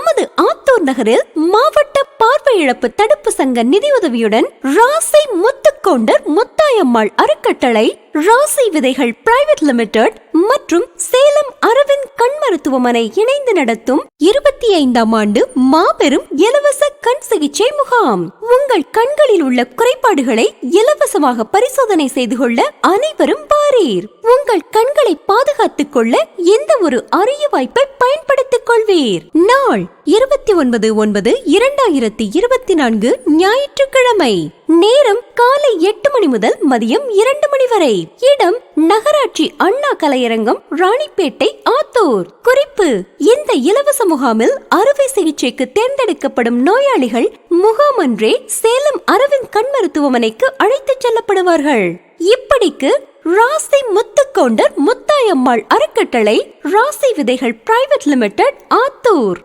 நமது ஆத்தூர் நகரில் மாவட்ட பார்வை இழப்பு தடுப்பு சங்க நிதியுதவியுடன் ராசி முத்துக்கொண்டர் முத்தாயம்மாள் அறக்கட்டளை, ராசி விதைகள் பிரைவேட் லிமிடெட் மற்றும் சேலம் அரவிந்த் கண் மருத்துவமனை இணைந்து நடத்தும் 25ஆம் ஆண்டு மாபெரும் இலவச கண் சிகிச்சை முகாம். உங்கள் கண்களில் உள்ள குறைபாடுகளை இலவசமாக பரிசோதனை செய்து கொள்ள அனைவரும் வாரீர். உங்கள் கண்களை பாதுகாத்துக் கொள்ள எந்த ஒரு அரிய வாய்ப்பை பயன்படுத்திக் கொள்வீர். நாள் 29/9/2024 ஞாயிற்றுக்கிழமை. நேரம் காலை 8 மணி முதல் மதியம் 2 மணி வரை. இடம் நகராட்சி அண்ணா கலையரங்கம், ராணிப்பேட்டை, ஆத்தூர். குறிப்பு: இந்த இலவச முகாமில் அறுவை சிகிச்சைக்கு தேர்ந்தெடுக்கப்படும் நோயாளிகள் முகாமன்றே சேலம் அரவிந்த் கண் மருத்துவமனைக்கு அழைத்துச் செல்லப்படுவார்கள். இப்படிக்கு ராசி முத்துக்கொண்டர் முத்தாயம்மாள் அறக்கட்டளை, ராசி விதைகள் பிரைவேட் லிமிடெட், ஆத்தூர்.